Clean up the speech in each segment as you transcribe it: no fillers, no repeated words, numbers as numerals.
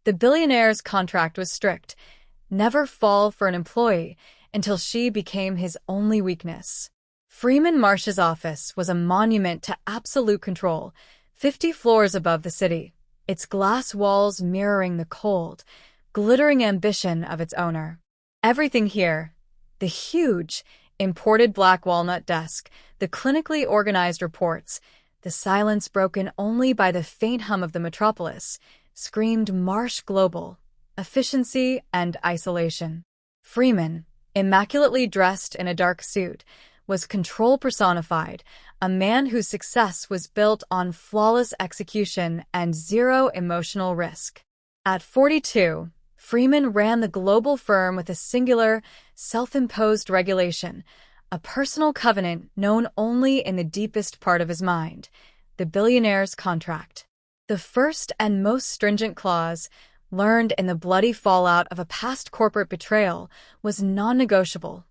The billionaire's contract was strict. Never fall for an employee until she became his only weakness. Freeman Marsh's office was a monument to absolute control, 50 floors above the city, its glass walls mirroring the cold, glittering ambition of its owner. Everything here, the huge, imported black walnut desk, the clinically organized reports, the silence broken only by the faint hum of the metropolis, screamed Marsh Global, efficiency and isolation. Freeman, immaculately dressed in a dark suit, was control personified, a man whose success was built on flawless execution and zero emotional risk. At 42, Freeman ran the global firm with a singular, self-imposed regulation, a personal covenant known only in the deepest part of his mind, the billionaire's contract. The first and most stringent clause, learned in the bloody fallout of a past corporate betrayal, was non-negotiable.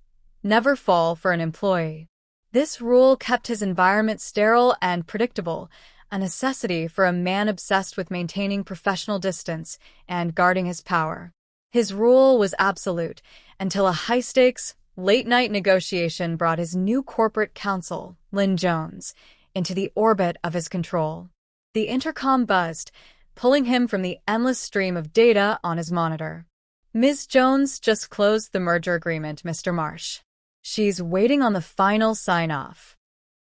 Never fall for an employee. This rule kept his environment sterile and predictable, a necessity for a man obsessed with maintaining professional distance and guarding his power. His rule was absolute until a high-stakes, late-night negotiation brought his new corporate counsel, Lynn Jones, into the orbit of his control. The intercom buzzed, pulling him from the endless stream of data on his monitor. "Ms. Jones just closed the merger agreement, Mr. Marsh. She's waiting on the final sign-off."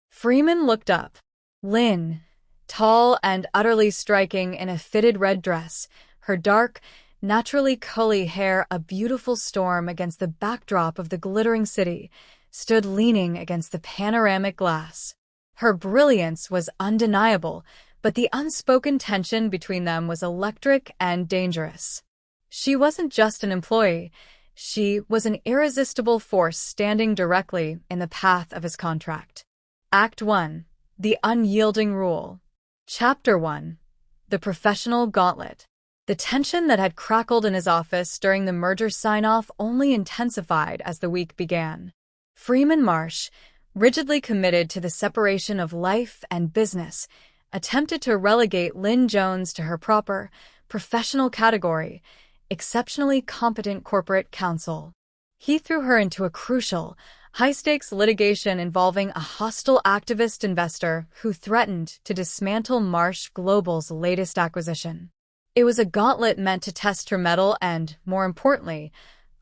Freeman looked up. Lynn, tall and utterly striking in a fitted red dress, her dark, naturally curly hair a beautiful storm against the backdrop of the glittering city, stood leaning against the panoramic glass. Her brilliance was undeniable, but the unspoken tension between them was electric and dangerous. She wasn't just an employee. She was an irresistible force standing directly in the path of his contract. Act 1. The Unyielding Rule. Chapter 1. The Professional Gauntlet. The tension that had crackled in his office during the merger sign-off only intensified as the week began. Freeman Marsh, rigidly committed to the separation of life and business, attempted to relegate Lynn Jones to her proper, professional category, exceptionally competent corporate counsel. He threw her into a crucial, high-stakes litigation involving a hostile activist investor who threatened to dismantle Marsh Global's latest acquisition. It was a gauntlet meant to test her mettle and, more importantly,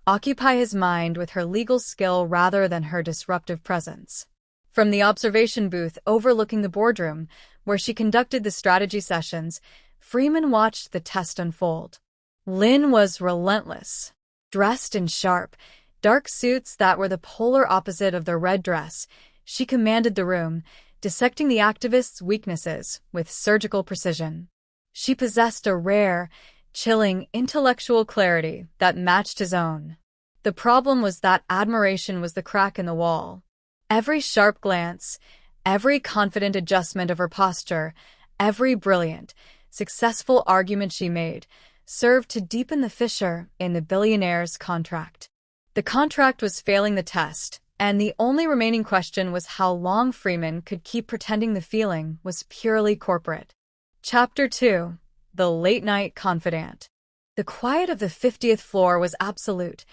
occupy his mind with her legal skill rather than her disruptive presence. From the observation booth overlooking the boardroom, where she conducted the strategy sessions, Freeman watched the test unfold. Lynn was relentless. Dressed in sharp, dark suits that were the polar opposite of the red dress, she commanded the room, dissecting the activist's weaknesses with surgical precision. She possessed a rare, chilling intellectual clarity that matched his own. The problem was that admiration was the crack in the wall. Every sharp glance, every confident adjustment of her posture, every brilliant, successful argument she made, served to deepen the fissure in the billionaire's contract. The contract was failing the test, and the only remaining question was how long Freeman could keep pretending the feeling was purely corporate. Chapter 2. The Late-Night Confidant. The quiet of the 50th floor was absolute,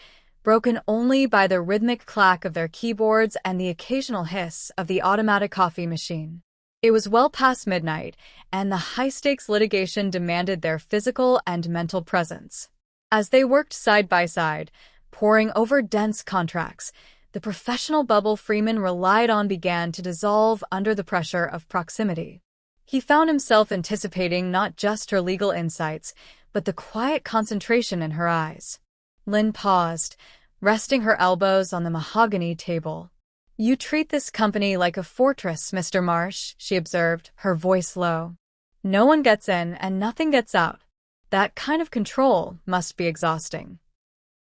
broken only by the rhythmic clack of their keyboards and the occasional hiss of the automatic coffee machine. It was well past midnight, and the high-stakes litigation demanded their physical and mental presence. As they worked side by side, poring over dense contracts, the professional bubble Freeman relied on began to dissolve under the pressure of proximity. He found himself anticipating not just her legal insights, but the quiet concentration in her eyes. Lynn paused, resting her elbows on the mahogany table. "You treat this company like a fortress, Mr. Marsh," she observed, her voice low. "No one gets in and nothing gets out. That kind of control must be exhausting."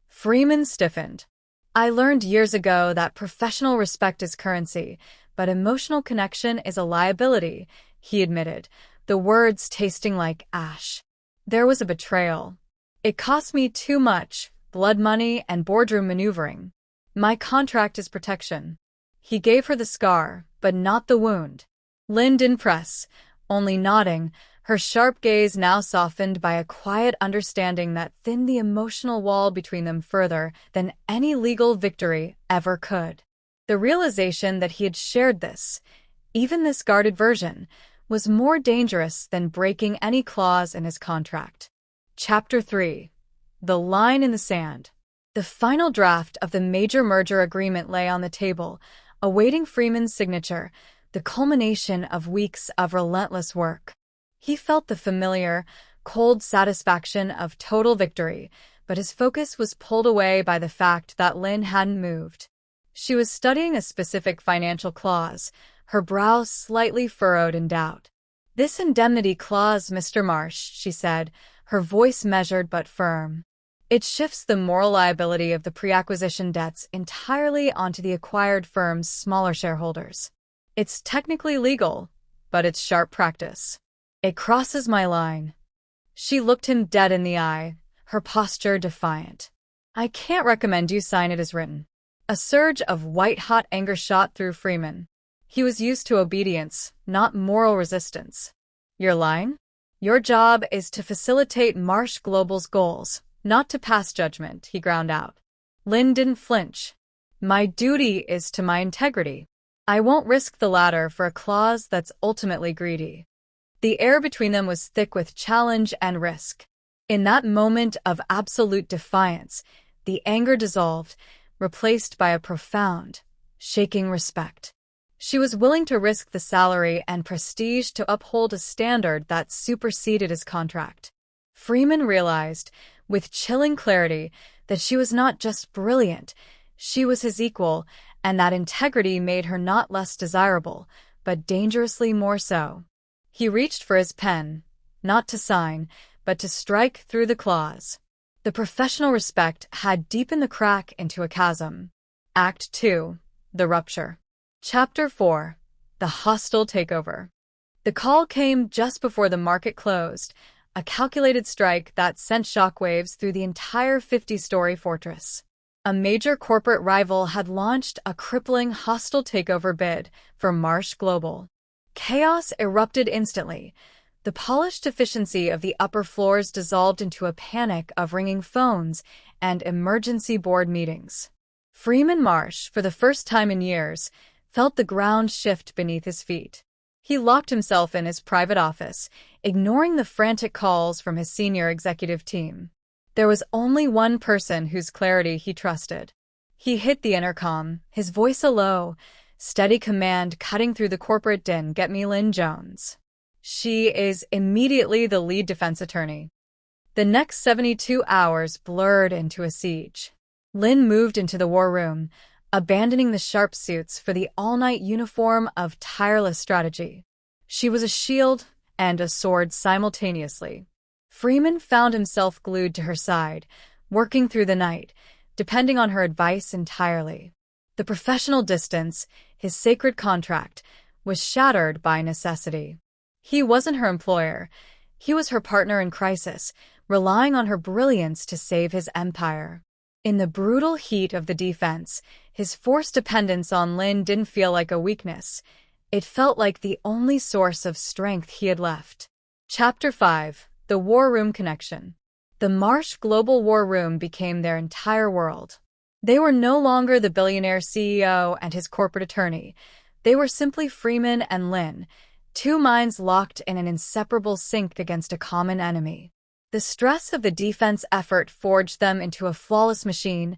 Freeman stiffened. "I learned years ago that professional respect is currency, but emotional connection is a liability," he admitted, the words tasting like ash. "There was a betrayal. It cost me too much, blood money and boardroom maneuvering. My contract is protection." He gave her the scar, but not the wound. Lynn didn't press, only nodding, her sharp gaze now softened by a quiet understanding that thinned the emotional wall between them further than any legal victory ever could. The realization that he had shared this, even this guarded version, was more dangerous than breaking any clause in his contract. Chapter 3. The Line in the Sand. The final draft of the major merger agreement lay on the table, awaiting Freeman's signature, the culmination of weeks of relentless work. He felt the familiar, cold satisfaction of total victory, but his focus was pulled away by the fact that Lynn hadn't moved. She was studying a specific financial clause, her brow slightly furrowed in doubt. "This indemnity clause, Mr. Marsh," she said, her voice measured but firm. "It shifts the moral liability of the pre-acquisition debts entirely onto the acquired firm's smaller shareholders. It's technically legal, but it's sharp practice. It crosses my line." She looked him dead in the eye, her posture defiant. "I can't recommend you sign it as written." A surge of white-hot anger shot through Freeman. He was used to obedience, not moral resistance. "Your line? Your job is to facilitate Marsh Global's goals, not to pass judgment," he ground out. Lynn didn't flinch. "My duty is to my integrity. I won't risk the latter for a clause that's ultimately greedy." The air between them was thick with challenge and risk. In that moment of absolute defiance, the anger dissolved, replaced by a profound, shaking respect. She was willing to risk the salary and prestige to uphold a standard that superseded his contract. Freeman realized, with chilling clarity, that she was not just brilliant, she was his equal, and that integrity made her not less desirable, but dangerously more so. He reached for his pen, not to sign, but to strike through the clause. The professional respect had deepened the crack into a chasm. Act 2. The Rupture. Chapter 4. The Hostile Takeover. The call came just before the market closed, a calculated strike that sent shockwaves through the entire 50-story fortress. A major corporate rival had launched a crippling hostile takeover bid for Marsh Global. Chaos erupted instantly. The polished efficiency of the upper floors dissolved into a panic of ringing phones and emergency board meetings. Freeman Marsh, for the first time in years, felt the ground shift beneath his feet. He locked himself in his private office, ignoring the frantic calls from his senior executive team. There was only one person whose clarity he trusted. He hit the intercom, his voice a low, steady command cutting through the corporate din. "Get me Lynn Jones. She is immediately the lead defense attorney." The next 72 hours blurred into a siege. Lynn moved into the war room, abandoning the sharp suits for the all-night uniform of tireless strategy. She was a shield and a sword simultaneously. Freeman found himself glued to her side, working through the night, depending on her advice entirely. The professional distance, his sacred contract, was shattered by necessity. He wasn't her employer. He was her partner in crisis, relying on her brilliance to save his empire. In the brutal heat of the defense, his forced dependence on Lynn didn't feel like a weakness. It felt like the only source of strength he had left. Chapter 5. The War Room Connection. The Marsh Global War Room became their entire world. They were no longer the billionaire CEO and his corporate attorney. They were simply Freeman and Lynn, two minds locked in an inseparable sync against a common enemy. The stress of the defense effort forged them into a flawless machine,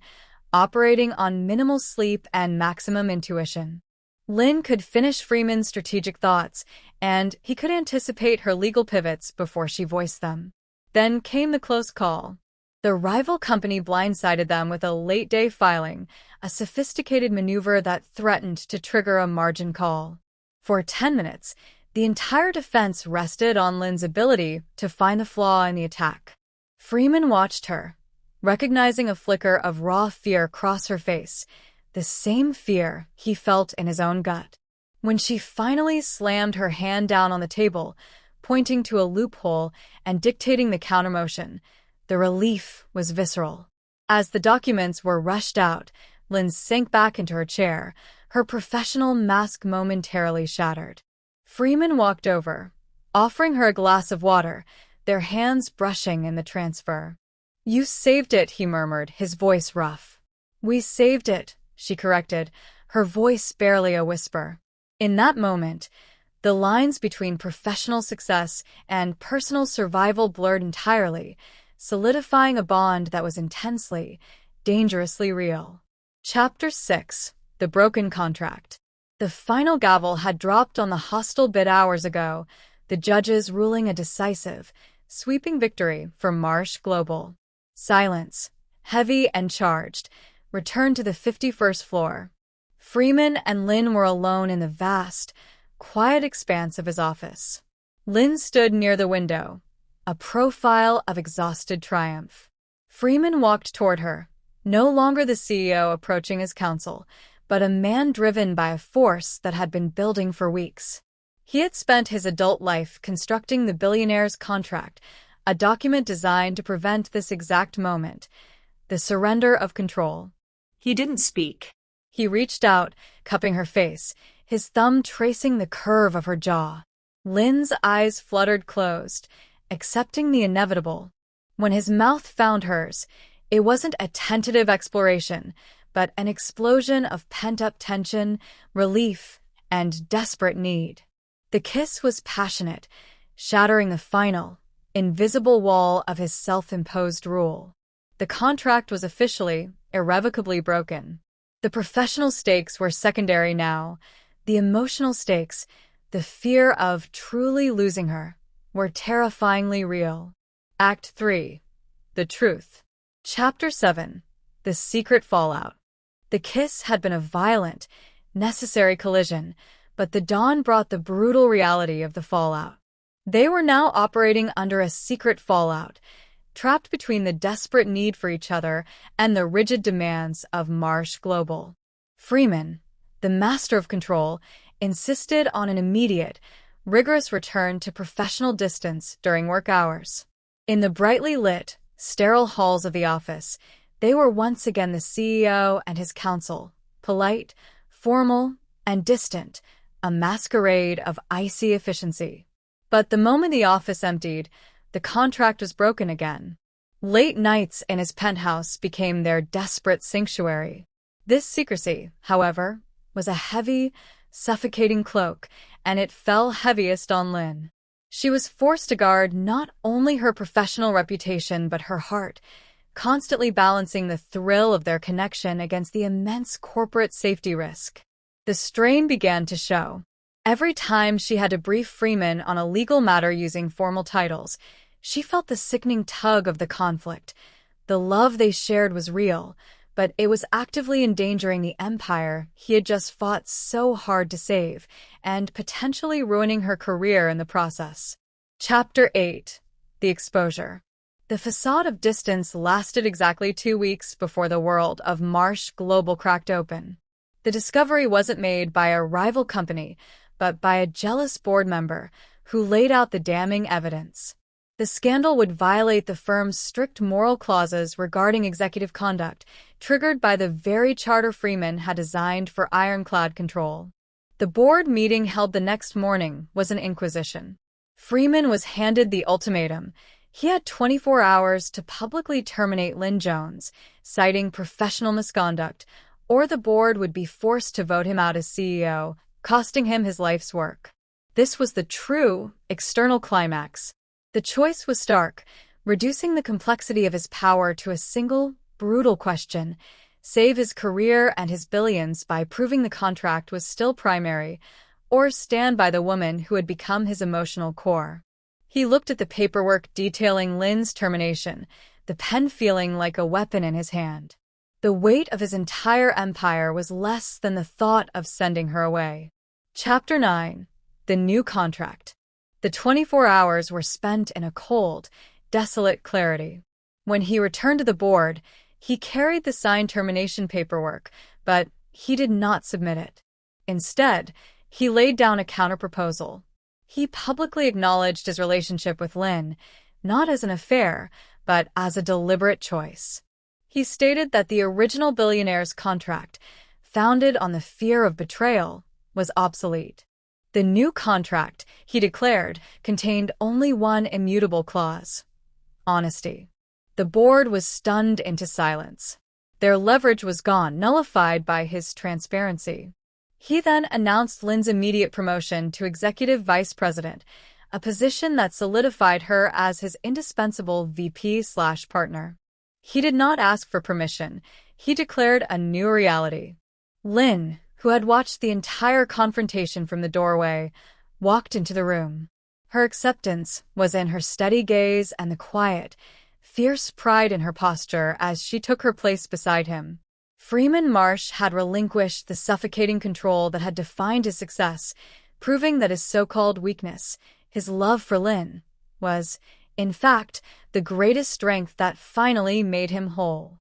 operating on minimal sleep and maximum intuition. Lynn could finish Freeman's strategic thoughts, and he could anticipate her legal pivots before she voiced them. Then came the close call. The rival company blindsided them with a late-day filing, a sophisticated maneuver that threatened to trigger a margin call. For 10 minutes, the entire defense rested on Lynn's ability to find the flaw in the attack. Freeman watched her, recognizing a flicker of raw fear cross her face, the same fear he felt in his own gut. When she finally slammed her hand down on the table, pointing to a loophole and dictating the countermotion, the relief was visceral. As the documents were rushed out, Lynn sank back into her chair, her professional mask momentarily shattered. Freeman walked over, offering her a glass of water, their hands brushing in the transfer. "You saved it," he murmured, his voice rough. "We saved it," she corrected, her voice barely a whisper. In that moment, the lines between professional success and personal survival blurred entirely, solidifying a bond that was intensely, dangerously real. Chapter 6: The Broken Contract. The final gavel had dropped on the hostile bid hours ago, the judges ruling a decisive, sweeping victory for Marsh Global. Silence, heavy and charged, returned to the 51st floor. Freeman and Lynn were alone in the vast, quiet expanse of his office. Lynn stood near the window, a profile of exhausted triumph. Freeman walked toward her, no longer the CEO approaching his counsel, but a man driven by a force that had been building for weeks. He had spent his adult life constructing the Billionaire's Contract, a document designed to prevent this exact moment, the surrender of control. He didn't speak. He reached out, cupping her face, his thumb tracing the curve of her jaw. Lynn's eyes fluttered closed, accepting the inevitable. When his mouth found hers, it wasn't a tentative exploration, but an explosion of pent-up tension, relief, and desperate need. The kiss was passionate, shattering the final, invisible wall of his self-imposed rule. The contract was officially, irrevocably broken. The professional stakes were secondary now. The emotional stakes, the fear of truly losing her, were terrifyingly real. Act 3: The Truth. Chapter 7: The Secret Fallout. The kiss had been a violent, necessary collision, but the dawn brought the brutal reality of the fallout. They were now operating under a secret fallout, trapped between the desperate need for each other and the rigid demands of Marsh Global. Freeman, the master of control, insisted on an immediate, rigorous return to professional distance during work hours. In the brightly lit, sterile halls of the office, they were once again the CEO and his counsel, polite, formal, and distant, a masquerade of icy efficiency. But the moment the office emptied, the contract was broken again. Late nights in his penthouse became their desperate sanctuary. This secrecy, however, was a heavy, suffocating cloak, and it fell heaviest on Lynn. She was forced to guard not only her professional reputation but her heart, constantly balancing the thrill of their connection against the immense corporate safety risk. The strain began to show. Every time she had to brief Freeman on a legal matter using formal titles, she felt the sickening tug of the conflict. The love they shared was real, but it was actively endangering the empire he had just fought so hard to save, and potentially ruining her career in the process. Chapter 8: The Exposure. The facade of distance lasted exactly 2 weeks before the world of Marsh Global cracked open. The discovery wasn't made by a rival company, but by a jealous board member who laid out the damning evidence. The scandal would violate the firm's strict moral clauses regarding executive conduct, triggered by the very charter Freeman had designed for ironclad control. The board meeting held the next morning was an inquisition. Freeman was handed the ultimatum. He had 24 hours to publicly terminate Lynn Jones, citing professional misconduct, or the board would be forced to vote him out as CEO, costing him his life's work. This was the true, external climax. The choice was stark, reducing the complexity of his power to a single, brutal question: save his career and his billions by proving the contract was still primary, or stand by the woman who had become his emotional core. He looked at the paperwork detailing Lynn's termination, the pen feeling like a weapon in his hand. The weight of his entire empire was less than the thought of sending her away. Chapter 9: The New Contract. The 24 hours were spent in a cold, desolate clarity. When he returned to the board, he carried the signed termination paperwork, but he did not submit it. Instead, he laid down a counterproposal. He publicly acknowledged his relationship with Lynn, not as an affair, but as a deliberate choice. He stated that the original Billionaire's Contract, founded on the fear of betrayal, was obsolete. The new contract, he declared, contained only one immutable clause: honesty. The board was stunned into silence. Their leverage was gone, nullified by his transparency. He then announced Lynn's immediate promotion to executive vice president, a position that solidified her as his indispensable VP/partner. He did not ask for permission. He declared a new reality. Lynn, who had watched the entire confrontation from the doorway, walked into the room. Her acceptance was in her steady gaze and the quiet, fierce pride in her posture as she took her place beside him. Freeman Marsh had relinquished the suffocating control that had defined his success, proving that his so-called weakness, his love for Lynn, was, in fact, the greatest strength that finally made him whole.